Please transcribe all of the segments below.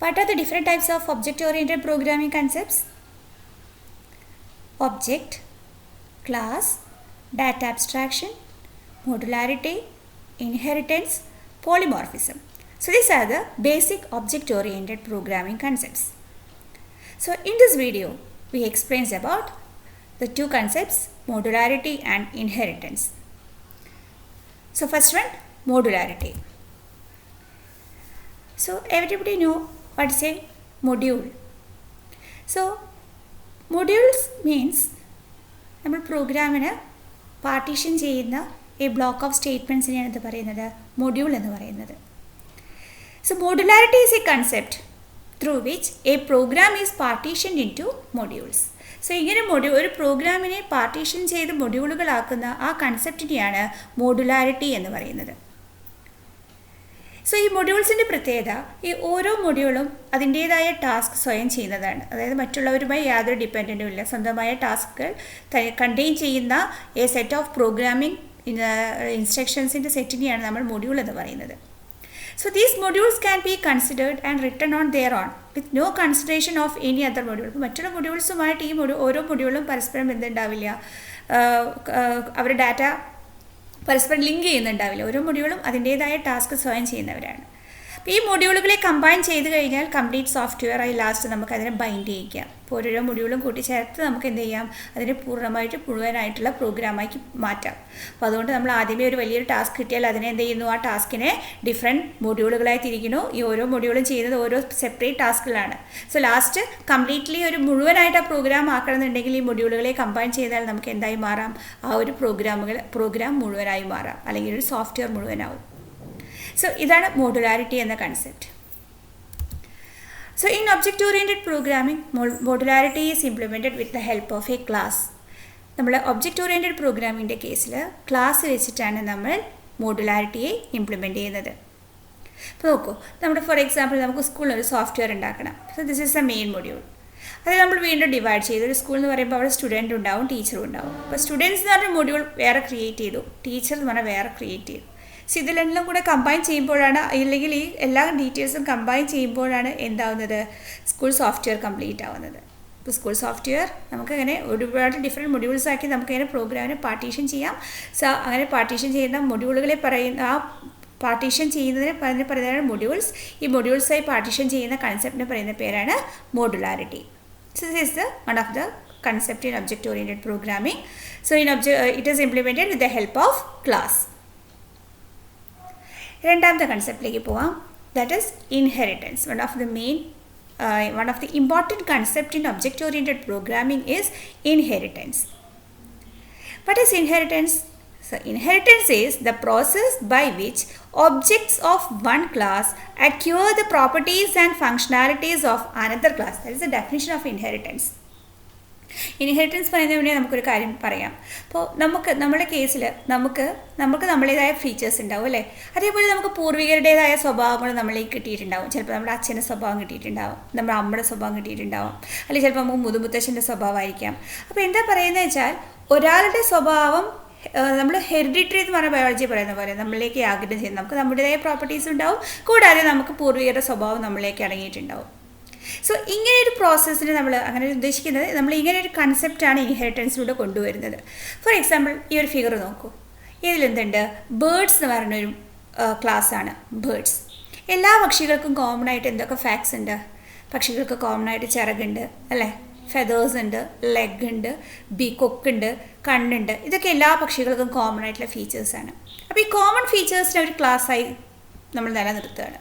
What are the different types of object-oriented programming concepts? Object, class, data abstraction, modularity, inheritance, polymorphism. So these are the basic object-oriented programming concepts. So in this video, we explain about the two concepts, modularity and inheritance. So first one, modularity. So everybody know what is a module. So modules means നമ്മൾ പ്രോഗ്രാമിന് partition ചെയ്യുന്ന ഈ block of സ്റ്റേറ്റ്മെൻറ്റ്സിനെയാണ് ഇത് പറയുന്നത് module എന്ന് പറയുന്നത്. So modularity is a concept through which a program is partitioned into modules. So ഇങ്ങനെ ഒരു പ്രോഗ്രാമിനെ പാർട്ടീഷൻ ചെയ്ത് മൊഡ്യൂളുകളാക്കുന്ന ആ കൺസെപ്റ്റിനെയാണ് മോഡുലാരിറ്റി എന്ന് പറയുന്നത്. സോ ഈ മൊഡ്യൂൾസിൻ്റെ പ്രത്യേകത, ഈ ഓരോ മൊഡ്യൂളും അതിൻ്റേതായ ടാസ്ക് സ്വയം ചെയ്യുന്നതാണ്. അതായത് മറ്റുള്ളവരുമായി യാതൊരു ഡിപ്പെൻഡൻറ്റും ഇല്ല. സ്വന്തമായ ടാസ്കുകൾ കണ്ടെയ്ൻ ചെയ്യുന്ന എ സെറ്റ് ഓഫ് പ്രോഗ്രാമിംഗ് ഇൻസ്ട്രക്ഷൻസിൻ്റെ സെറ്റിനെയാണ് നമ്മൾ മൊഡ്യൂൾ എന്ന് പറയുന്നത്. So these modules can be considered and written on their own with no consideration of any other module. ഇപ്പോൾ മറ്റുള്ള മൊഡ്യൂൾസുമായിട്ട് ഈ ഓരോ മൊഡ്യൂളും പരസ്പരം ബന്ധമുണ്ടാവില്ല, അവർ ഡാറ്റ പരസ്പരം ലിങ്ക് ചെയ്യുന്നുണ്ടാവില്ല. ഓരോ മൊഡ്യൂളും അതിൻ്റേതായ ടാസ്ക് സ്വയം ചെയ്യുന്നവരാണ്. അപ്പോൾ ഈ മൊഡ്യൂളുകളെ കമ്പൈൻ ചെയ്ത് കഴിഞ്ഞാൽ കംപ്ലീറ്റ് സോഫ്റ്റ്വെയർ ആയി ലാസ്റ്റ് നമുക്ക് അതിനെ ബൈൻഡ് ചെയ്യിക്കാം. അപ്പോൾ ഓരോ മൊഡ്യൂളും കൂട്ടിച്ചേർത്ത് നമുക്ക് എന്ത് ചെയ്യാം, അതിനെ പൂർണ്ണമായിട്ട് മുഴുവനായിട്ടുള്ള പ്രോഗ്രാമാക്കി മാറ്റാം. അപ്പോൾ അതുകൊണ്ട് നമ്മൾ ആദ്യമേ ഒരു വലിയൊരു ടാസ്ക് കിട്ടിയാൽ അതിനെ എന്ത് ചെയ്യുന്നു, ആ ടാസ്കിനെ ഡിഫറെൻറ്റ് മൊഡ്യൂളുകളായി തിരിക്കുന്നു. ഈ ഓരോ മൊഡ്യൂളും ചെയ്യുന്നത് ഓരോ സെപ്പറേറ്റ് ടാസ്കുകളാണ്. സോ ലാസ്റ്റ് കംപ്ലീറ്റ്ലി ഒരു മുഴുവനായിട്ട് ആ പ്രോഗ്രാം ആക്കണമെന്നുണ്ടെങ്കിൽ ഈ മൊഡ്യൂളുകളെ കമ്പൈൻ ചെയ്താൽ നമുക്ക് എന്തായി മാറാം, ആ ഒരു പ്രോഗ്രാം മുഴുവനായി മാറാം, അല്ലെങ്കിൽ ഒരു സോഫ്റ്റ്വെയർ മുഴുവനാവും. സോ ഇതാണ് മോഡുലാരിറ്റി എന്ന concept. So in object-oriented programming, modularity is implemented with the help of a class. നമ്മൾ object-oriented പ്രോഗ്രാമിൻ്റെ കേസിൽ ക്ലാസ് വെച്ചിട്ടാണ് നമ്മൾ മോഡുലാരിറ്റിയെ ഇംപ്ലിമെൻറ്റ് ചെയ്യുന്നത്. ഇപ്പോൾ നോക്കൂ, നമ്മുടെ ഫോർ എക്സാമ്പിൾ നമുക്ക് സ്കൂളിൽ ഒരു സോഫ്റ്റ്വെയർ ഉണ്ടാക്കണം. So this is A main module. അത് നമ്മൾ വീണ്ടും ഡിവൈഡ് ചെയ്തു. ഒരു സ്കൂൾ എന്ന് പറയുമ്പോൾ അവിടെ സ്റ്റുഡൻറ്റ് ഉണ്ടാവും, ടീച്ചറും ഉണ്ടാവും. അപ്പോൾ സ്റ്റുഡൻസ് എന്ന് പറഞ്ഞ മൊഡ്യൂൾ വേറെ ക്രിയേറ്റ് ചെയ്തു, ടീച്ചർ എന്ന് പറഞ്ഞാൽ വേറെ ക്രിയേറ്റ് ചെയ്തു. സോ ഇതിലെല്ലാം കൂടെ കമ്പൈൻ ചെയ്യുമ്പോഴാണ്, അല്ലെങ്കിൽ ഈ എല്ലാ ഡീറ്റെയിൽസും കമ്പൈൻ ചെയ്യുമ്പോഴാണ് എന്താവുന്നത്, സ്കൂൾ സോഫ്റ്റ്വെയർ കംപ്ലീറ്റ് ആവുന്നത്. ഇപ്പോൾ സ്കൂൾ സോഫ്റ്റ്വെയർ നമുക്കങ്ങനെ ഒരുപാട് ഡിഫറെൻറ്റ് മൊഡ്യൂൾസ് ആക്കി നമുക്കങ്ങനെ പ്രോഗ്രാമിനെ പാർട്ടീഷൻ ചെയ്യാം. സോ അങ്ങനെ പാർട്ടീഷൻ ചെയ്യുന്ന മൊഡ്യൂളുകളെ പറയുന്ന, ആ പാർട്ടീഷൻ ചെയ്യുന്നതിന് പറയുന്നതാണ് മൊഡ്യൂൾസ്. ഈ മൊഡ്യൂൾസായി പാർട്ടീഷൻ ചെയ്യുന്ന കൺസെപ്റ്റിനെ പറയുന്ന പേരാണ് modularity. So this is one of the concept in object-oriented programming. So it is implemented with the help of class. രണ്ടാമത്തെ കൺസെപ്റ്റിലേക്ക് പോവാം. That is inheritance. one of the important concept in object-oriented programming is inheritance. What is inheritance? So inheritance is the process by which objects of one class acquire the properties and functionalities of another class. That is the definition of inheritance. Inheritance പറയുന്നതിന് മുന്നേ നമുക്കൊരു കാര്യം പറയാം. അപ്പോൾ നമ്മുടെ കേസിൽ നമുക്ക് നമ്മുടേതായ ഫീച്ചേഴ്സ് ഉണ്ടാവും അല്ലേ. അതേപോലെ നമുക്ക് പൂർവികരുടേതായ സ്വഭാവങ്ങൾ നമ്മളിലേക്ക് കിട്ടിയിട്ടുണ്ടാവും. ചിലപ്പോൾ നമ്മുടെ അച്ഛൻ്റെ സ്വഭാവം കിട്ടിയിട്ടുണ്ടാവും, നമ്മുടെ അമ്മയുടെ സ്വഭാവം കിട്ടിയിട്ടുണ്ടാവും, അല്ലെങ്കിൽ ചിലപ്പോൾ നമുക്ക് മുതുമുത്തച്ഛൻ്റെ സ്വഭാവമായിരിക്കാം. അപ്പോൾ എന്താ പറയുന്നത് വെച്ചാൽ, ഒരാളുടെ സ്വഭാവം നമ്മൾ ഹെറിഡിറ്ററി എന്ന് പറഞ്ഞ ബയോളജി പറയുന്ന പോലെ നമ്മളിലേക്ക് ആഗ്രഹം ചെയ്യുന്നത്, നമുക്ക് നമ്മുടേതായ പ്രോപ്പർട്ടീസ് ഉണ്ടാവും, കൂടാതെ നമുക്ക് പൂർവികരുടെ സ്വഭാവം നമ്മളിലേക്ക് അടങ്ങിയിട്ടുണ്ടാവും. സോ ഇങ്ങനെ ഒരു പ്രോസസ്സിന് നമ്മൾ അങ്ങനെ ഉദ്ദേശിക്കുന്നത്, നമ്മൾ ഇങ്ങനെ ഒരു കൺസെപ്റ്റാണ് ഇൻഹെറിറ്റൻസിലൂടെ കൊണ്ടുവരുന്നത്. ഫോർ എക്സാമ്പിൾ ഈ ഒരു ഫിഗർ നോക്കൂ. ഇതിലെന്തുണ്ട്, ബേർഡ്സ് എന്ന് പറഞ്ഞൊരു ക്ലാസ്സാണ് ബേർഡ്സ്. എല്ലാ പക്ഷികൾക്കും കോമൺ ആയിട്ട് എന്തൊക്കെ ഫാക്ട്സ് ഉണ്ട്? പക്ഷികൾക്ക് കോമൺ ആയിട്ട് ചിറകുണ്ട് അല്ലേ, ഫെതേഴ്സ് ഉണ്ട്, ലെഗ് ഉണ്ട്, കൊക്കുണ്ട്, കണ്ണുണ്ട്. ഇതൊക്കെ എല്ലാ പക്ഷികൾക്കും കോമൺ ആയിട്ടുള്ള ഫീച്ചേഴ്സാണ്. അപ്പോൾ ഈ കോമൺ ഫീച്ചേഴ്സിനെ ഒരു ക്ലാസ്സായി നമ്മൾ നിലനിർത്തുകയാണ്.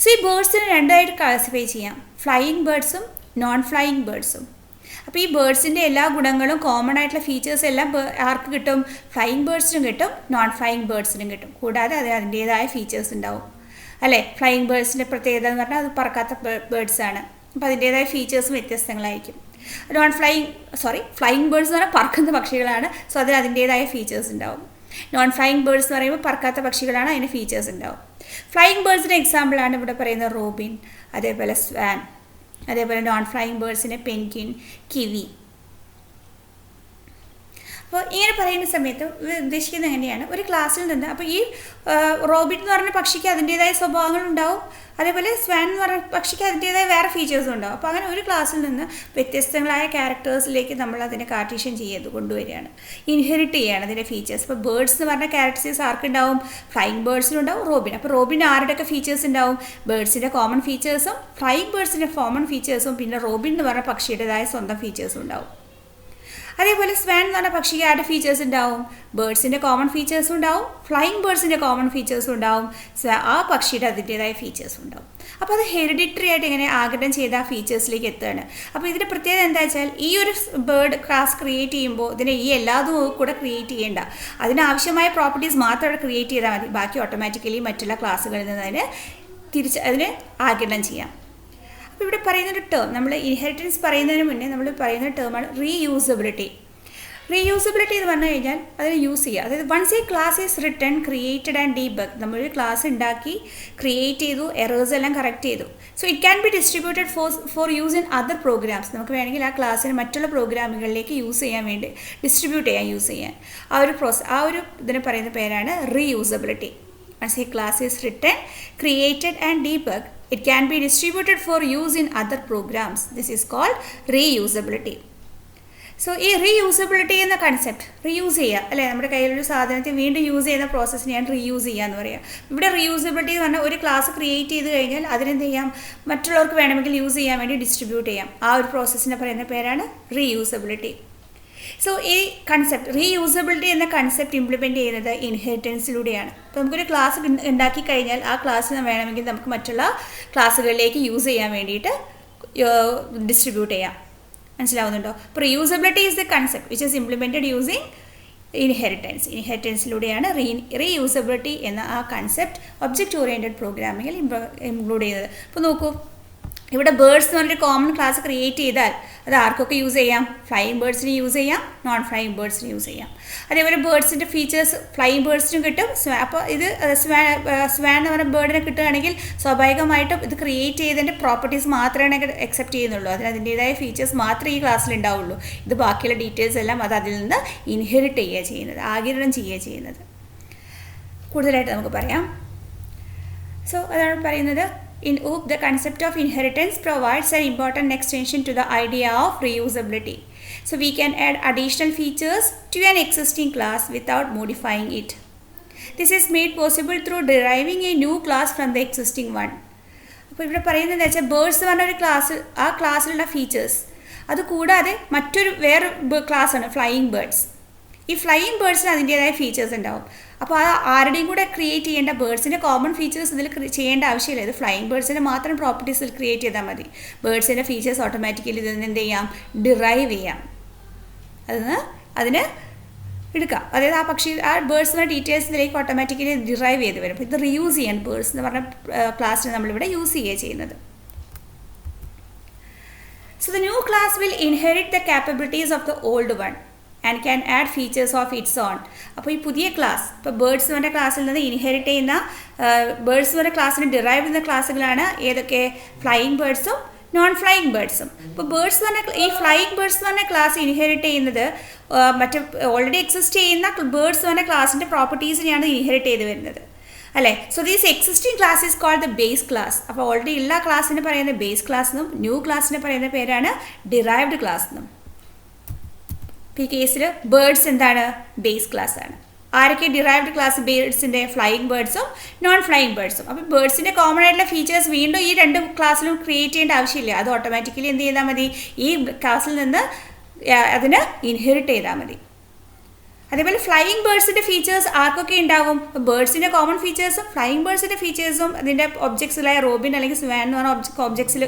സോ ഈ ബേർഡ്സിനെ രണ്ടായിട്ട് ക്ലാസിഫൈ ചെയ്യാം, ഫ്ലൈയിങ് ബേർഡ്സും നോൺ ഫ്ലൈയിങ് ബേർഡ്സും. അപ്പോൾ ഈ ബേർഡ്സിൻ്റെ എല്ലാ ഗുണങ്ങളും കോമൺ ആയിട്ടുള്ള ഫീച്ചേഴ്സ് എല്ലാം ആർക്ക് കിട്ടും? ഫ്ലൈയിങ് ബേർഡ്സിനും കിട്ടും, നോൺ ഫ്ലൈയിങ് ബേർഡ്സിനും കിട്ടും. കൂടാതെ അതിൻ്റേതായ ഫീച്ചേഴ്സ് ഉണ്ടാവും അല്ലേ. ഫ്ലൈയിങ് ബേർഡ്സിൻ്റെ പ്രത്യേകത എന്ന് പറഞ്ഞാൽ അത് പറക്കാത്ത ബേർഡ്സാണ്. അപ്പോൾ അതിൻ്റേതായ ഫീച്ചേഴ്സും വ്യത്യസ്തങ്ങളായിരിക്കും. ഫ്ലൈയിങ് ബേർഡ്സ് എന്ന് പറഞ്ഞാൽ പറക്കുന്ന പക്ഷികളാണ്. സോ അതിൻ്റേതായ ഫീച്ചേഴ്സ് ഉണ്ടാവും. നോൺ ഫ്ലൈയിങ് ബേർഡ്സ് എന്ന് പറയുമ്പോൾ പറക്കാത്ത പക്ഷികളാണ്, അതിന് ഫീച്ചേഴ്സ് ഉണ്ടാവും. ഫ്ലൈയിങ് ബേർഡ്സിൻ്റെ എക്സാമ്പിളാണ് ഇവിടെ പറയുന്നത് റോബിൻ, അതേപോലെ സ്വാൻ, അതേപോലെ നോൺ ഫ്ലൈയിങ് ബേർഡ്സിനെ പെൻഗ്വിൻ, കിവി. അപ്പോൾ ഇങ്ങനെ പറയുന്ന സമയത്ത് ഉദ്ദേശിക്കുന്നത് എങ്ങനെയാണ്, ഒരു ക്ലാസ്സിൽ നിന്ന് അപ്പോൾ ഈ റോബിറ്റ് എന്ന് പറഞ്ഞ പക്ഷിക്ക് അതിൻ്റേതായ സ്വഭാവങ്ങളുണ്ടാവും, അതേപോലെ സ്വാൻ എന്ന് പറഞ്ഞ പക്ഷിക്ക് അതിൻ്റേതായ വേറെ ഫീച്ചേഴ്സും ഉണ്ടാവും. അപ്പോൾ അങ്ങനെ ഒരു ക്ലാസ്സിൽ നിന്ന് വ്യത്യസ്തങ്ങളായ ക്യാരക്ടേഴ്സിലേക്ക് നമ്മൾ അതിനെ കാർട്ടീഷ്യൻ ചെയ്ത് കൊണ്ടുവരികയാണ്, ഇൻഹെറിറ്റ് ചെയ്യുകയാണ് അതിൻ്റെ ഫീച്ചേഴ്സ്. ഇപ്പോൾ ബേർഡ്സ് എന്ന് പറഞ്ഞ ക്യാരക്ടേഴ്സ് ആർക്കുണ്ടാവും, ഫ്ലൈയിങ് ബേർഡ്സിനുണ്ടാവും, റോബിൻ. അപ്പോൾ റോബിന് ആരുടെയൊക്കെ ഫീച്ചേഴ്സ് ഉണ്ടാവും, ബേർഡ്സിൻ്റെ കോമൺ ഫീച്ചേഴ്സും ഫ്ലൈയിങ് ബേർഡ്സിൻ്റെ കോമൺ ഫീച്ചേഴ്സും പിന്നെ റോബിൻ എന്ന് പറഞ്ഞ പക്ഷിയുടേതായ സ്വന്തം ഫീച്ചേഴ്സും ഉണ്ടാവും. അതേപോലെ സ്വാൻ എന്ന് പറഞ്ഞ പക്ഷിക്ക് ആരുടെ ഫീച്ചേഴ്സ് ഉണ്ടാവും, ബേർഡ്സിൻ്റെ കോമൺ ഫീച്ചേഴ്സും ഉണ്ടാവും, ഫ്ലൈയിങ് ബേർഡ്സിൻ്റെ കോമൺ ഫീച്ചേഴ്സും ഉണ്ടാവും, ആ പക്ഷിയുടെ അതിൻ്റേതായ ഫീച്ചേഴ്സും ഉണ്ടാവും. അപ്പോൾ അത് ഹെറിഡിറ്ററി ആയിട്ട് ഇങ്ങനെ ആഗിരണം ചെയ്ത ആ ഫീച്ചേഴ്സിലേക്ക് എത്തുകയാണ്. അപ്പോൾ ഇതിൻ്റെ പ്രത്യേകത എന്താ വെച്ചാൽ, ഈ ഒരു ബേർഡ് ക്ലാസ് ക്രിയേറ്റ് ചെയ്യുമ്പോൾ ഇതിനെ ഈ എല്ലാതും കൂടെ ക്രിയേറ്റ് ചെയ്യേണ്ട, അതിനാവശ്യമായ പ്രോപ്പർട്ടീസ് മാത്രം അവിടെ ക്രിയേറ്റ് ചെയ്താൽ മതി, ബാക്കി ഓട്ടോമാറ്റിക്കലി മറ്റുള്ള ക്ലാസ്സുകളിൽ നിന്ന് അതിനെ ആഗിരണം ചെയ്യാം. അപ്പോൾ ഇവിടെ പറയുന്നൊരു ടേം, നമ്മൾ ഇൻഹെറിറ്റൻസ് പറയുന്നതിന് മുന്നേ നമ്മൾ പറയുന്ന ടേമാണ് റീയൂസബിലിറ്റി. റീയൂസബിലിറ്റി എന്ന് പറഞ്ഞു കഴിഞ്ഞാൽ അതിന് യൂസ് ചെയ്യുക, അതായത് once a class is written created and debug, നമ്മളൊരു ക്ലാസ് ഉണ്ടാക്കി ക്രിയേറ്റ് ചെയ്തു, എറേഴ്സ് എല്ലാം കറക്റ്റ് ചെയ്തു. So it can be distributed for use in other programs. നമുക്ക് വേണമെങ്കിൽ ആ ക്ലാസ്സിന് മറ്റുള്ള പ്രോഗ്രാമുകളിലേക്ക് യൂസ് ചെയ്യാൻ വേണ്ടി ഡിസ്ട്രിബ്യൂട്ട് ചെയ്യാൻ, യൂസ് ചെയ്യാൻ ആ ഒരു ഇതിന് പറയുന്ന പേരാണ് reusability. Once a class is written, created and debugged, it can be distributed for use in other programs. This is called reusability. So ഈ റീയൂസബിലിറ്റി എന്ന കൺസെപ്റ്റ്, റീയൂസ് ചെയ്യുക അല്ലേ, നമ്മുടെ കയ്യിലൊരു സാധനത്തെ വീണ്ടും യൂസ് ചെയ്യുന്ന പ്രോസസ്സിനെയാണ് റീയൂസ് ചെയ്യുക എന്ന് പറയുക. ഇവിടെ റീയൂസബിലിറ്റി എന്ന് പറഞ്ഞാൽ ഒരു ക്ലാസ് ക്രിയേറ്റ് ചെയ്ത് കഴിഞ്ഞാൽ അതിനെന്ത് ചെയ്യാം, മറ്റുള്ളവർക്ക് വേണമെങ്കിൽ യൂസ് ചെയ്യാൻ വേണ്ടി ഡിസ്ട്രിബ്യൂട്ട് ചെയ്യാം. ആ ഒരു പ്രോസസ്സിനെ പറയുന്ന പേരാണ് റീയൂസബിലിറ്റി. സോ ഈ കൺസെപ്റ്റ് റീയൂസബിലിറ്റി എന്ന കൺസെപ്റ്റ് ഇംപ്ലിമെൻറ്റ് ചെയ്യുന്നത് ഇൻഹെറിറ്റൻസിലൂടെയാണ്. അപ്പോൾ നമുക്കൊരു ക്ലാസ് ഉണ്ടാക്കി കഴിഞ്ഞാൽ ആ ക്ലാസ്സിന് വേണമെങ്കിൽ നമുക്ക് മറ്റുള്ള ക്ലാസ്സുകളിലേക്ക് യൂസ് ചെയ്യാൻ വേണ്ടിയിട്ട് ഡിസ്ട്രിബ്യൂട്ട് ചെയ്യാം. മനസ്സിലാവുന്നുണ്ടോ? അപ്പോൾ reusability is the concept which is implemented using ഇൻഹെറിറ്റൻസിലൂടെയാണ് റീയൂസബിലിറ്റി എന്ന ആ കൺസെപ്റ്റ് ഒബ്ജക്റ്റ് ഓറിയൻറ്റഡ് പ്രോഗ്രാമിങ്ങിൽ ഇൻക്ലൂഡ് ചെയ്യുന്നത്. അപ്പോൾ നോക്കൂ, ഇവിടെ ബേർഡ്സ് എന്ന് പറഞ്ഞൊരു കോമൺ ക്ലാസ് ക്രിയേറ്റ് ചെയ്താൽ അത് ആർക്കൊക്കെ യൂസ് ചെയ്യാം, ഫ്ലൈയിങ് ബേർഡ്സിന് യൂസ് ചെയ്യാം, നോൺ ഫ്ലൈയിങ് ബേർഡ്സിന് യൂസ് ചെയ്യാം. അതേപോലെ ബേർഡ്സിൻ്റെ ഫീച്ചേഴ്സ് ഫ്ലൈയിങ് ബേർഡ്സിനും കിട്ടും. അപ്പോൾ ഇത് സ്വാൻ എന്ന് പറഞ്ഞ ബേർഡിനെ കിട്ടുകയാണെങ്കിൽ സ്വാഭാവികമായിട്ടും ഇത് ക്രിയേറ്റ് ചെയ്തതിൻ്റെ പ്രോപ്പർട്ടീസ് മാത്രമേ അക്സെപ്റ്റ് ചെയ്യുന്നുള്ളൂ, അതിൻ്റേതായ ഫീച്ചേഴ്സ് മാത്രമേ ഈ ക്ലാസ്സിൽ ഉണ്ടാവുള്ളൂ. ഇത് ബാക്കിയുള്ള ഡീറ്റെയിൽസ് എല്ലാം അത് അതിൽ നിന്ന് ഇൻഹെറിറ്റ് ചെയ്യുക ചെയ്യുന്നത്, ആഗിരണം ചെയ്യുക ചെയ്യുന്നത്. കൂടുതലായിട്ട് നമുക്ക് പറയാം. സോ അതാണ് പറയുന്നത്, in OOP, the concept of inheritance provides an important extension to the idea of reusability. So we can add additional features to an existing class without modifying it. This is made possible through deriving a new class from the existing one. അപ്പോൾ ഇവിടെ പറയുന്നത് വെച്ചാൽ birds എന്ന് പറഞ്ഞ ഒരു class, ആ ക്ലാസ്സിലുള്ള features അത് കൂടാതെ വേറെ ക്ലാസ്സാണ് ഫ്ലൈയിങ് ബേർഡ്സ്. ഈ ഫ്ലൈയിങ് ബേർഡ്സിന് അതിൻ്റേതായ ഫീച്ചേഴ്സ് ഉണ്ടാവും. അപ്പോൾ അത് ആരുടെയും കൂടെ ക്രിയേറ്റ് ചെയ്യേണ്ട, ബേർഡ്സിൻ്റെ കോമൺ ഫീച്ചേഴ്സ് ഇതിൽ ചെയ്യേണ്ട ആവശ്യമില്ല. ഇത് ഫ്ലൈയിങ് ബേർഡ്സിൻ്റെ മാത്രം പ്രോപ്പർട്ടീസിൽ ക്രിയേറ്റ് ചെയ്താൽ മതി. ബേർഡ്സിൻ്റെ ഫീച്ചേഴ്സ് ഓട്ടോമാറ്റിക്കലി ഇതിൽ നിന്ന് എന്ത് ചെയ്യാം, ഡിറൈവ് ചെയ്യാം, അതിന് എടുക്കാം. അതായത് ആ ബേർഡ്സിൻ്റെ ഡീറ്റെയിൽസ് ഇതിലേക്ക് ഓട്ടോമാറ്റിക്കലി ഡിറൈവ് ചെയ്ത് വരും. അപ്പോൾ ഇത് റീയൂസ് ചെയ്യാൻ ബേർഡ്സ് എന്ന് പറഞ്ഞ ക്ലാസ്സിന് നമ്മളിവിടെ യൂസ് ചെയ്യുക ചെയ്യുന്നത്. So the new class will inherit the capabilities of the old one and can add features of its own. അപ്പോൾ ഈ പുതിയ ക്ലാസ്, ഇപ്പോൾ ബേർഡ്സ് എന്ന് പറഞ്ഞ ക്ലാസ്സിൽ നിന്ന് ഇൻഹെറിറ്റ് ചെയ്യുന്ന ബേർഡ്സ് എന്ന് പറഞ്ഞ ക്ലാസ്സിന് ഡിറൈവ് ചെയ്യുന്ന ക്ലാസ്സുകളാണ് ഏതൊക്കെ, ഫ്ലൈയിങ് ബേർഡ്സും നോൺ ഫ്ലൈയിങ് ബേർഡ്സും. ഇപ്പോൾ ബേർഡ്സ് എന്ന് പറഞ്ഞ ഈ ഫ്ലൈയിങ് ബേർഡ്സ് എന്ന് പറഞ്ഞ ക്ലാസ് ഇൻഹെറിറ്റ് ചെയ്യുന്നത് മറ്റ് ഓൾറെഡി എക്സിസ്റ്റ് ചെയ്യുന്ന ബേർഡ്സ് എന്ന് പറഞ്ഞ ക്ലാസ്സിൻ്റെ പ്രോപ്പർട്ടീസിനെയാണ് ഇൻഹെറിറ്റ് ചെയ്ത് വരുന്നത് അല്ലേ. So these existing class is called the base class. അപ്പോൾ ഓൾറെഡി ഉള്ള ക്ലാസ്സിന് പറയുന്ന ബേസ് ക്ലാസ് എന്നും ന്യൂ ക്ലാസ്സിന് പറയുന്ന പേരാണ് ഡിറൈവ്ഡ് ക്ലാസ് എന്നും. ഈ കേസിൽ ബേർഡ്സ് എന്താണ്, ബേസ് ക്ലാസ് ആണ്. ആരൊക്കെ ഡിറൈവ്ഡ് ക്ലാസ്, ബേർഡ്സിൻ്റെ ഫ്ലൈയിങ് ബേർഡ്സും നോൺ ഫ്ലൈയിങ് ബേർഡ്സും. അപ്പോൾ ബേർഡ്സിൻ്റെ കോമൺ ആയിട്ടുള്ള ഫീച്ചേഴ്സ് വീണ്ടും ഈ രണ്ട് ക്ലാസ്സിലും ക്രിയേറ്റ് ചെയ്യേണ്ട ആവശ്യമില്ല. അത് ഓട്ടോമാറ്റിക്കലി എന്ത് ചെയ്താൽ മതി, ഈ ക്ലാസ്സിൽ നിന്ന് അതിന് ഇൻഹെറിറ്റ് ചെയ്താൽ മതി. അതേപോലെ ഫ്ലൈയിങ് ബേർഡ്സിൻ്റെ ഫീച്ചേഴ്സ് ആർക്കൊക്കെ ഉണ്ടാവും, ബേർഡ്സിൻ്റെ കോമൺ ഫീച്ചേഴ്സും ഫ്ലൈയിങ് ബേർഡ്സിൻ്റെ ഫീച്ചേഴ്സും അതിൻ്റെ ഒബ്ജക്ട്സിലായ റോബിൻ അല്ലെങ്കിൽ സ്വാൻ എന്ന് പറഞ്ഞ ഒബ്ജക്ട്സിൽ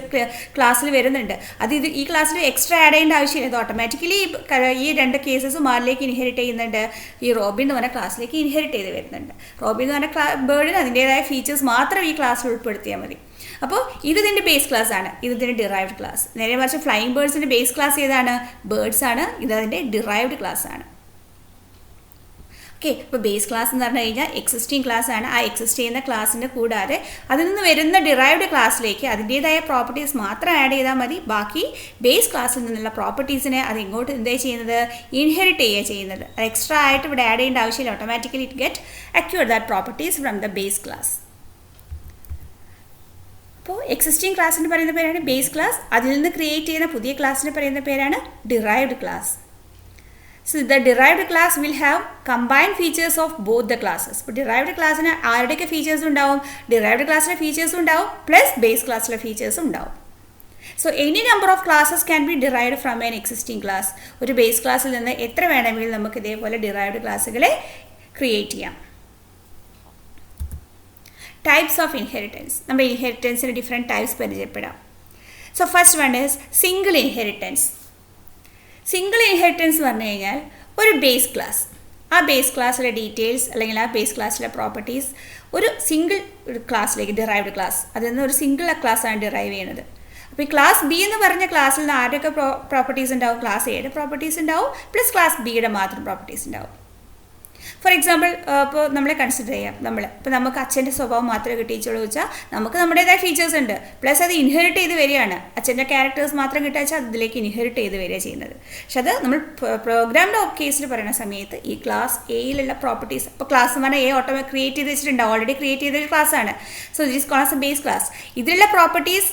ക്ലാസ്സിൽ വരുന്നുണ്ട്. അത് ഈ ക്ലാസ്സിൽ എക്സ്ട്രാ ആഡ് ചെയ്യേണ്ട ആവശ്യമില്ല. ഇത് ഓട്ടോമാറ്റിക്കലി ഈ രണ്ട് കേസസും ആരിലേക്ക് ഇൻഹെറിറ്റ് ചെയ്യുന്നുണ്ട്, ഈ റോബിൻ എന്ന് പറഞ്ഞ ക്ലാസ്സിലേക്ക് ഇൻഹെറിറ്റ് ചെയ്ത് വരുന്നുണ്ട്. റോബിൻ എന്ന് പറഞ്ഞ ബേർഡിന് അതിൻ്റേതായ ഫീച്ചേഴ്സ് മാത്രം ഈ ക്ലാസ്സിൽ ഉൾപ്പെടുത്തിയാൽ മതി. അപ്പോൾ ഇതിൻ്റെ ബേസ് ക്ലാസ് ആണ്, ഇതിൻ്റെ ഡിറൈവ്ഡ് ക്ലാസ്. നേരെ മറിച്ച് ഫ്ലൈയിങ് ബേർഡ്സിൻ്റെ ബേസ് ക്ലാസ് ഏതാണ്, ബേർഡ്സ് ആണ്. ഇതതിൻ്റെ ഡിറൈവ്ഡ് ക്ലാസ് ആണ്. ഓക്കെ. ഇപ്പോൾ ബേസ് ക്ലാസ് എന്ന് പറഞ്ഞു കഴിഞ്ഞാൽ എക്സിസ്റ്റിംഗ് ക്ലാസ് ആണ്. ആ എക്സിസ്റ്റ് ചെയ്യുന്ന ക്ലാസ്സിൻ്റെ കൂടാതെ അതിൽ നിന്ന് വരുന്ന ഡിറൈവ്ഡ് ക്ലാസ്സിലേക്ക് അതിൻ്റേതായ പ്രോപ്പർട്ടീസ് മാത്രം ആഡ് ചെയ്താൽ മതി. ബാക്കി ബേസ് ക്ലാസ്സിൽ നിന്നുള്ള പ്രോപ്പർട്ടീസിനെ അത് ഇങ്ങോട്ട് എന്താ ചെയ്യുന്നത്, ഇൻഹെറിറ്റ് ചെയ്യുക ചെയ്യുന്നത്. അത് എക്സ്ട്രാ ആയിട്ട് ഇവിടെ ആഡ് ചെയ്യേണ്ട ആവശ്യമില്ല. Automatically it get acquire that properties from the base class. അപ്പോൾ എക്സിസ്റ്റിംഗ് ക്ലാസ്സിന് പറയുന്ന പേരാണ് ബേസ് ക്ലാസ്. അതിൽ നിന്ന് ക്രിയേറ്റ് ചെയ്യുന്ന പുതിയ ക്ലാസ്സിന് പറയുന്ന പേരാണ് derived class. So the derived class will have combined features of both the classes. ഇപ്പോൾ derived classന് ആരുടെയൊക്കെ ഫീച്ചേഴ്സ് ഉണ്ടാവും, derived classലെ ഫീച്ചേഴ്സും ഉണ്ടാവും പ്ലസ് ബേസ് ക്ലാസ്സിലെ ഫീച്ചേഴ്സും ഉണ്ടാവും. So any number of classes can be derived from an existing class. ഒരു base ക്ലാസ്സിൽ നിന്ന് എത്ര വേണമെങ്കിലും നമുക്ക് ഇതേപോലെ derived ക്ലാസ്സുകളെ ക്രിയേറ്റ് ചെയ്യാം. Types of inheritance. നമ്മൾ ഇൻഹെറിറ്റൻസിന് ഡിഫറെൻറ്റ് ടൈപ്സ് പരിചയപ്പെടാം. So first one is single inheritance. Single inheritance പറഞ്ഞു കഴിഞ്ഞാൽ ഒരു ബേസ് ക്ലാസ്, ആ ബേസ് ക്ലാസ്സിലെ ഡീറ്റെയിൽസ് അല്ലെങ്കിൽ ആ ബേസ് ക്ലാസ്സിലെ പ്രോപ്പർട്ടീസ് ഒരു സിംഗിൾ ക്ലാസ്സിലേക്ക്, ഡിറൈവ്ഡ് ക്ലാസ്, അതിൽ നിന്ന് ഒരു സിംഗിൾ ക്ലാസ്സാണ് ഡിറൈവ് ചെയ്യുന്നത്. അപ്പോൾ ഈ ക്ലാസ് ബി എന്ന് പറഞ്ഞ ക്ലാസ്സിൽ നിന്ന് ആരുടെയൊക്കെ പ്രോപ്പർട്ടീസ് ഉണ്ടാവും, ക്ലാസ് എയുടെ പ്രോപ്പർട്ടീസ് ഉണ്ടാവും പ്ലസ് ക്ലാസ് ബിയുടെ മാത്രം പ്രോപ്പർട്ടീസ് ഉണ്ടാവും. ഫോർ എക്സാമ്പിൾ ഇപ്പോൾ നമ്മളെ കൺസിഡർ ചെയ്യാം. ഇപ്പോൾ നമുക്ക് അച്ഛൻ്റെ സ്വഭാവം മാത്രമേ കിട്ടിയിട്ടുള്ളൂ വെച്ചാൽ നമുക്ക് നമ്മുടേതായ ഫീച്ചേഴ്സ് ഉണ്ട്, പ്ലസ് അത് ഇൻഹെറിറ്റ് ചെയ്ത് വരികയാണ്. അച്ഛൻ്റെ ക്യാരക്ടേഴ്സ് മാത്രം കിട്ടുക വെച്ചാൽ അതിലേക്ക് ഇൻഹെറിറ്റ് ചെയ്ത് വരിക ചെയ്യുന്നത്. പക്ഷെ അത് നമ്മൾ പ്രോഗ്രാമിൻ്റെ കേസിൽ പറയുന്ന സമയത്ത് ഈ ക്ലാസ് എയിലുള്ള പ്രോപ്പർട്ടീസ്, ഇപ്പോൾ ക്ലാസ് എന്ന് പറഞ്ഞാൽ എ ക്രിയേറ്റ് ചെയ്ത് വെച്ചിട്ടുണ്ടാവും, ഓൾറെഡി ക്രിയേറ്റ് ചെയ്തൊരു ക്ലാസ്സാണ്. So this class base class, ഇതിലുള്ള പ്രോപ്പർട്ടീസ്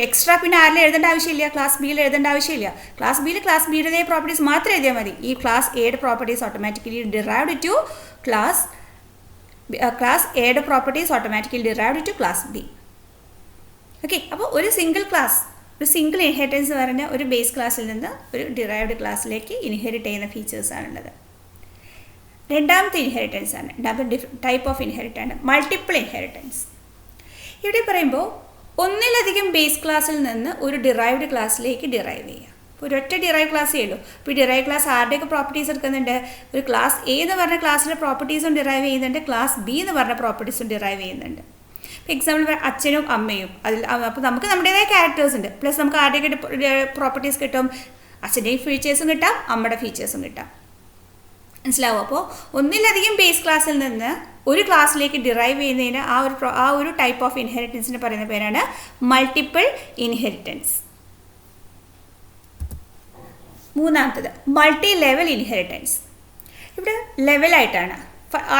എക്സ്ട്രാ പിന്നെ ആരിലും എഴുതേണ്ട ആവശ്യമില്ല, ക്ലാസ് ബിയിൽ എഴുതേണ്ട ആവശ്യമില്ല. ക്ലാസ് ബിയിൽ ക്ലാസ് ബിയുടെ പ്രോപ്പർട്ടീസ് മാത്രം എഴുതിയാൽ മതി. ഈ ക്ലാസ് എയുടെ properties automatically derived to class എയുടെ properties automatically derived to class B. Okay. അപ്പോൾ ഒരു സിംഗിൾ ക്ലാസ്, ഒരു സിംഗിൾ ഇൻഹെറിറ്റൻസ് പറഞ്ഞാൽ ഒരു ബേസ് ക്ലാസ്സിൽ നിന്ന് ഒരു ഡിറൈവ്ഡ് ക്ലാസ്സിലേക്ക് ഇൻഹെറിറ്റ് ചെയ്യുന്ന ഫീച്ചേഴ്സാണുള്ളത്. രണ്ടാമത്തെ ഇൻഹെറിറ്റൻസ് ആണ്, രണ്ടാമത്തെ type of inheritance multiple inheritance. ഇവിടെ പറയുമ്പോൾ ഒന്നിലധികം ബേസ് ക്ലാസ്സിൽ നിന്ന് ഒരു ഡിറൈവ്ഡ് ക്ലാസ്സിലേക്ക് ഡിറൈവ് ചെയ്യുക. ഇപ്പോൾ ഒരൊറ്റ ഡിറൈവ് ക്ലാസ്സേ ഉള്ളൂ. ഇപ്പോൾ ഈ ഡിറൈവ് ക്ലാസ് ആരുടെയൊക്കെ പ്രോപ്പർട്ടീസ് എടുക്കുന്നുണ്ട്, ഒരു ക്ലാസ് എ എന്ന് പറഞ്ഞ ക്ലാസ്സിലെ പ്രോപ്പർട്ടീസും ഡിറൈവ് ചെയ്യുന്നുണ്ട്, ക്ലാസ് ബി എന്ന് പറഞ്ഞ പ്രോപ്പർട്ടീസും ഡിറൈവ് ചെയ്യുന്നുണ്ട്. ഇപ്പോൾ എക്സാമ്പിൾ അച്ഛനും അമ്മയും, അതിൽ അപ്പോൾ നമുക്ക് നമ്മുടേതായ ക്യാരക്ടേഴ്സ് ഉണ്ട്, പ്ലസ് നമുക്ക് ആരുടെയൊക്കെ പ്രോപ്പർട്ടീസ് കിട്ടും, അച്ഛൻ്റെയും ഫീച്ചേഴ്സും കിട്ടാം അമ്മയുടെ ഫീച്ചേഴ്സും കിട്ടാം. മനസ്സിലാവും. അപ്പോൾ ഒന്നിലധികം ബേസ് ക്ലാസ്സിൽ നിന്ന് ഒരു ക്ലാസ്സിലേക്ക് ഡിറൈവ് ചെയ്യുന്നതിന് ആ ഒരു ടൈപ്പ് ഓഫ് ഇൻഹെറിറ്റൻസിന് പറയുന്ന പേരാണ് മൾട്ടിപ്പിൾ ഇൻഹെറിറ്റൻസ്. മൂന്നാമത്തത് മൾട്ടി ലെവൽ ഇൻഹെറിറ്റൻസ്. ഇവിടെ ലെവലായിട്ടാണ്.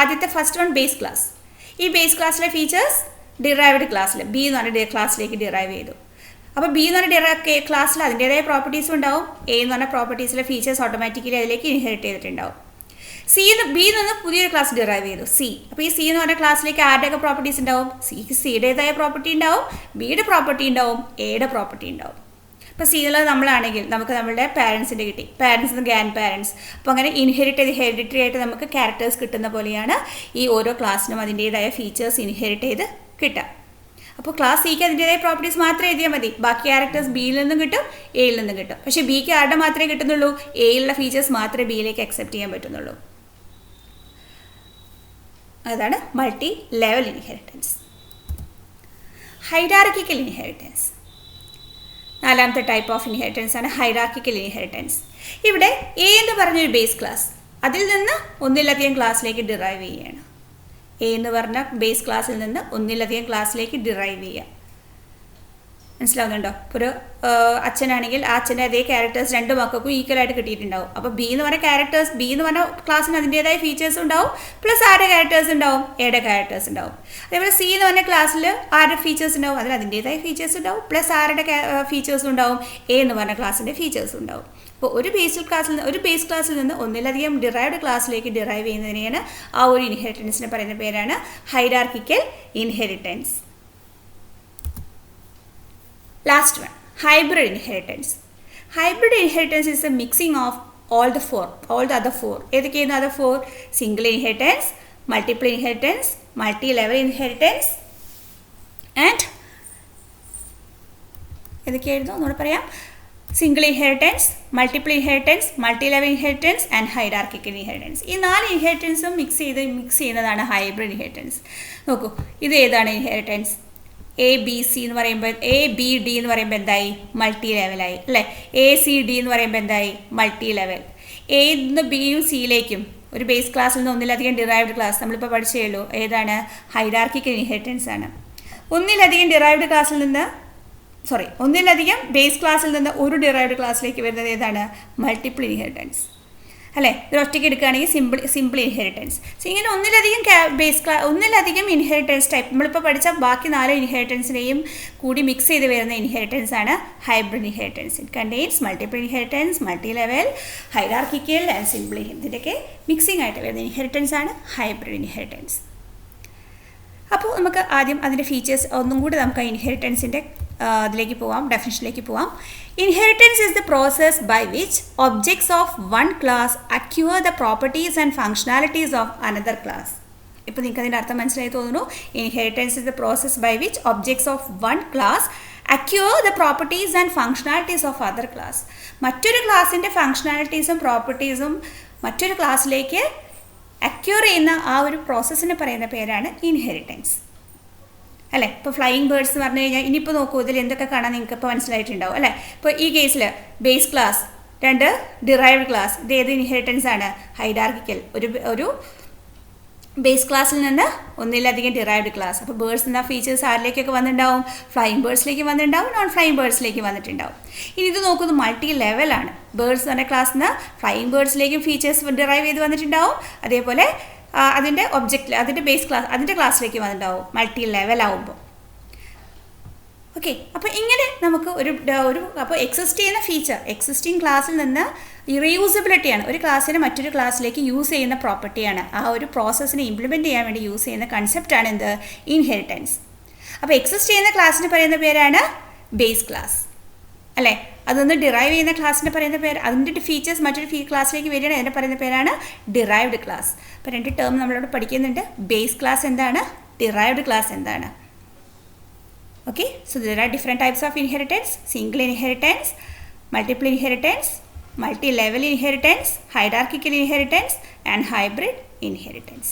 ആദ്യത്തെ ഫസ്റ്റ് വൺ ബേസ് ക്ലാസ്. ഈ ബേസ് ക്ലാസ്സിലെ ഫീച്ചേഴ്സ് ഡിറൈവ്ഡ് ക്ലാസ്സിൽ ബി എന്ന് പറഞ്ഞ ക്ലാസ്സിലേക്ക് ഡിറൈവ് ചെയ്തു. അപ്പോൾ ബി എന്ന് പറഞ്ഞ ക്ലാസ്സിൽ അതിൻ്റേതായ പ്രോപ്പർട്ടീസും ഉണ്ടാവും, എ എന്ന് പറഞ്ഞ പ്രോപ്പർട്ടീസിലെ ഫീച്ചേഴ്സ് ഓട്ടോമാറ്റിക്കലി അതിലേക്ക് ഇൻഹെറിറ്റ് ചെയ്തിട്ടുണ്ടാവും. ബിയിൽ നിന്ന് പുതിയൊരു ക്ലാസ് ഡിറൈവ് ചെയ്തു സി. അപ്പോൾ ഈ സി എന്ന് പറഞ്ഞ ക്ലാസ്സിലേക്ക് ആരുടെയൊക്കെ പ്രോപ്പർട്ടീസ് ഉണ്ടാവും, സിയുടേതായ പ്രോപ്പർട്ടി ഉണ്ടാവും, ബിയുടെ പ്രോപ്പർട്ടി ഉണ്ടാവും, എയുടെ പ്രോപ്പർട്ടി ഉണ്ടാവും. ഇപ്പോൾ സി എന്നുള്ളത് നമ്മളാണെങ്കിൽ നമുക്ക് നമ്മളുടെ പാരൻസിൻ്റെ കിട്ടി, പാരൻസ് ഗ്രാൻഡ് പാരൻസ്. അപ്പോൾ അങ്ങനെ ഹെറിഡിറ്ററി ആയിട്ട് നമുക്ക് ക്യാരക്ടേഴ്സ് കിട്ടുന്ന പോലെയാണ് ഈ ഓരോ ക്ലാസ്സിനും അതിൻ്റേതായ ഫീച്ചേഴ്സ് ഇൻഹെറിറ്റ് ചെയ്ത് കിട്ടുക. അപ്പോൾ ക്ലാസ് സിക്ക് അതിൻ്റേതായ പ്രോപ്പർട്ടീസ് മാത്രം എഴുതിയാൽ മതി, ബാക്കി ക്യാരക്ടേഴ്സ് ബിയിൽ നിന്നും കിട്ടും എയിൽ നിന്നും കിട്ടും. പക്ഷേ ബിക്ക് ആരുടെ മാത്രമേ കിട്ടുന്നുള്ളൂ, എയിലുള്ള ഫീച്ചേഴ്സ് മാത്രമേ ബിയിലേക്ക് അക്സെപ്റ്റ് ചെയ്യാൻ പറ്റുന്നുള്ളൂ. അതാണ് multi level inheritance. Hierarchical inheritance. നാലാമത്തെ ടൈപ്പ് ഓഫ് ഇൻഹെറിറ്റൻസ് ആണ് ഹൈറാർക്കിക്കൽ ഇൻഹെറിറ്റൻസ്. ഇവിടെ എ എന്ന് പറഞ്ഞൊരു ബേസ് ക്ലാസ്, അതിൽ നിന്ന് ഒന്നിലധികം ക്ലാസ്സിലേക്ക് ഡിറൈവ് ചെയ്യുകയാണ്. എ എന്ന് പറഞ്ഞ ബേസ് ക്ലാസ്സിൽ നിന്ന് ഒന്നിലധികം ക്ലാസ്സിലേക്ക് ഡിറൈവ് ചെയ്യുക. മനസ്സിലാവുന്നുണ്ടോ? ഒരു അച്ഛനാണെങ്കിൽ ആ അച്ഛൻ്റെ അതേ ക്യാരക്ടേഴ്സ് രണ്ട് മക്കൾക്കും ഈക്വലായിട്ട് കിട്ടിയിട്ടുണ്ടാവും. അപ്പോൾ ബി എന്ന് പറഞ്ഞ ക്യാരക്ടേഴ്സ്, ബി എന്ന് പറഞ്ഞ ക്ലാസ്സിന് അതിൻ്റേതായ ഫീച്ചേഴ്സ് ഉണ്ടാവും, പ്ലസ് ആരുടെ ക്യാരക്ടേഴ്സ് ഉണ്ടാവും, എയുടെ ക്യാരക്ടേഴ്സ് ഉണ്ടാവും. അതേപോലെ സി എന്ന് പറഞ്ഞ ക്ലാസ്സിൽ ആരുടെ ഫീച്ചേഴ്സ് ഉണ്ടാവും, അതിന് അതിൻ്റേതായ ഫീച്ചേഴ്സ് ഉണ്ടാവും, പ്ലസ് ആരുടെ ഫീച്ചേഴ്സും ഉണ്ടാവും, എ എന്ന് പറഞ്ഞ ക്ലാസ്സിൻ്റെ ഫീച്ചേഴ്സും ഉണ്ടാവും. അപ്പോൾ ഒരു ബേസ് ക്ലാസ്സിൽ നിന്ന് ഒന്നിലധികം ഡിറൈവ്ഡ് ക്ലാസ്സിലേക്ക് ഡിറൈവ് ചെയ്യുന്നതിനെയാണ് ആ ഒരു ഇൻഹെറിറ്റൻസിനെ പറയുന്ന പേരാണ് hierarchical inheritance. Last one, hybrid inheritance. Hybrid inheritance is a mixing of all the other four. ഏതൊക്കെയാണ് other four? Single inheritance, multiple inheritance, multi-level inheritance, and ഏതൊക്കെയായിരുന്നു ഒന്നുകൂടെ പറയാം. Single inheritance, multiple inheritance, multi level inheritance and hierarchical inheritance. ഈ 4 ഇൻഹെറിറ്റൻസും mix ചെയ്യുന്നതാണ് hybrid inheritance. നോക്കൂ, ഇത് ഏതാണ് inheritance? A B C എന്ന് പറയുമ്പോൾ എ ബി ഡി എന്ന് പറയുമ്പോൾ എന്തായി? മൾട്ടി ലെവലായി അല്ലേ? എ സി ഡി എന്ന് പറയുമ്പോൾ എന്തായി? Multi level. എയിൽ നിന്ന് ബിയും സിയിലേക്കും ഒരു ബേസ് ക്ലാസ്സിൽ നിന്ന് ഒന്നിലധികം ഡിറൈവ്ഡ് ക്ലാസ് നമ്മളിപ്പോൾ പഠിച്ചേ ഉള്ളൂ. ഏതാണ്? ഹൈറാർക്കിക്കൽ ഇൻഹെറിറ്റൻസ് ആണ്. ഒന്നിലധികം ബേസ് ക്ലാസ്സിൽ നിന്ന് ഒരു ഡിറൈവ്ഡ് ക്ലാസ്സിലേക്ക് വരുന്നത് ഏതാണ്? മൾട്ടിപ്പിൾ ഇൻഹെറിറ്റൻസ് അല്ലേ? ഇത് ഒറ്റയ്ക്ക് എടുക്കുകയാണെങ്കിൽ സിമ്പിൾ ഇൻഹെറിറ്റൻസ്. സോ ഇങ്ങനെ ഒന്നിലധികം ഇൻഹെറിറ്റൻസ് ടൈപ്പ് നമ്മളിപ്പോൾ പഠിച്ച ബാക്കി 4 ഇൻഹെറിറ്റൻസിനെയും കൂടി മിക്സ് ചെയ്ത് വരുന്ന ഇൻഹെറിറ്റൻസ് ആണ് hybrid inheritance. It contains multiple inheritance, multi level, hierarchical and simple. ഇതിൻ്റെയൊക്കെ മിക്സിംഗ് ആയിട്ട് വരുന്ന ഇൻഹെറിറ്റൻസ് ആണ് ഹൈബ്രിഡ് ഇൻഹെറിറ്റൻസ്. അപ്പോൾ നമുക്ക് ആദ്യം അതിൻ്റെ ഫീച്ചേഴ്സ് ഒന്നും കൂടി നമുക്ക് ആ ഇൻഹെറിറ്റൻസിൻ്റെ അതിലേക്ക് പോവാം, ഡെഫിനിഷനിലേക്ക് പോവാം. Inheritance is the process by which objects of one class acquire the properties and functionalities of another class. ഇപ്പോൾ നിങ്ങൾക്ക് അതിൻ്റെ അർത്ഥം മനസ്സിലായി തോന്നുന്നു. Inheritance is the process by which objects of one class acquire the properties and functionalities of other class. മറ്റൊരു ക്ലാസ്സിൻ്റെ ഫങ്ഷണാലിറ്റീസും പ്രോപ്പർട്ടീസും മറ്റൊരു ക്ലാസ്സിലേക്ക് അക്യൂർ ചെയ്യുന്ന ആ ഒരു പ്രോസസ്സിന് പറയുന്ന പേരാണ് ഇൻഹെറിറ്റൻസ് അല്ലേ? ഇപ്പോൾ ഫ്ലൈയിങ് ബേർഡ്സ് എന്ന് പറഞ്ഞു കഴിഞ്ഞാൽ ഇനിയിപ്പോൾ നോക്കൂ, ഇതിൽ എന്തൊക്കെ കാണാൻ നിങ്ങൾക്ക് ഇപ്പോൾ മനസ്സിലായിട്ടുണ്ടാവും അല്ലേ? ഇപ്പോൾ ഈ കേസിൽ ബേസ് ക്ലാസ്, 2 ഡിറൈവ്ഡ് ക്ലാസ്, ഇത് ഏത് ഇൻഹെറിറ്റൻസ് ആണ്? ഹൈറാർക്കിക്കൽ. ഒരു ബേസ് ക്ലാസ്സിൽ നിന്ന് ഒന്നിലധികം ഡിറൈവ്ഡ് ക്ലാസ്. അപ്പോൾ ബേർഡ്സ് എന്ന ഫീച്ചേഴ്സ് ആരിലേക്കൊക്കെ വന്നിട്ടുണ്ടാവും? ഫ്ലൈയിങ് ബേർഡ്സിലേക്ക് വന്നിട്ടുണ്ടാവും, നോൺ ഫ്ലൈയിങ് ബേർഡ്സിലേക്ക് വന്നിട്ടുണ്ടാവും. ഇനി ഇത് നോക്കുന്നത് മൾട്ടി ലെവലാണ്. ബേർഡ്സ് എന്ന ക്ലാസ്സിൽ നിന്ന് ഫ്ലൈയിങ് ബേർഡ്സിലേക്കും ഫീച്ചേഴ്സ് ഡിറൈവ് ചെയ്ത് വന്നിട്ടുണ്ടാവും. അതേപോലെ അതിൻ്റെ ഒബ്ജക്റ്റിൽ അതിൻ്റെ ബേസ് ക്ലാസ് അതിൻ്റെ ക്ലാസ്സിലേക്ക് വന്നിട്ടുണ്ടാവും മൾട്ടി ലെവലാവുമ്പോൾ. ഓക്കെ, അപ്പോൾ ഇങ്ങനെ നമുക്ക് അപ്പോൾ എക്സിസ്റ്റ് ചെയ്യുന്ന ഫീച്ചർ എക്സിസ്റ്റിംഗ് ക്ലാസ്സിൽ നിന്ന് റീയൂസബിലിറ്റിയാണ്. ഒരു ക്ലാസ്സിനെ മറ്റൊരു ക്ലാസ്സിലേക്ക് യൂസ് ചെയ്യുന്ന പ്രോപ്പർട്ടിയാണ്. ആ ഒരു പ്രോസസ്സിനെ ഇംപ്ലിമെൻറ്റ് ചെയ്യാൻ വേണ്ടി യൂസ് ചെയ്യുന്ന കൺസെപ്റ്റാണ് എന്ത്? ഇൻഹെറിറ്റൻസ്. അപ്പോൾ എക്സിസ്റ്റ് ചെയ്യുന്ന ക്ലാസ്സിന് പറയുന്ന പേരാണ് ബേസ് ക്ലാസ് അല്ലേ? അതൊന്ന് ഡിറൈവ് ചെയ്യുന്ന ക്ലാസ്സിന് പറയുന്ന പേര്, അതിൻ്റെ ഫീച്ചേഴ്സ് മറ്റൊരു ക്ലാസ്സിലേക്ക് വരികയാണ്, അതിൻ്റെ പറയുന്ന പേരാണ് ഡിറൈവ്ഡ് ക്ലാസ്. അപ്പോൾ 2 ടേം നമ്മളോട് പഠിക്കുന്നുണ്ട്. ബേസ് ക്ലാസ് എന്താണ്? ഡിറൈവ്ഡ് ക്ലാസ് എന്താണ്? Okay, so there are different types of inheritance: single inheritance, multiple inheritance, multi-level inheritance, hierarchical inheritance and hybrid inheritance.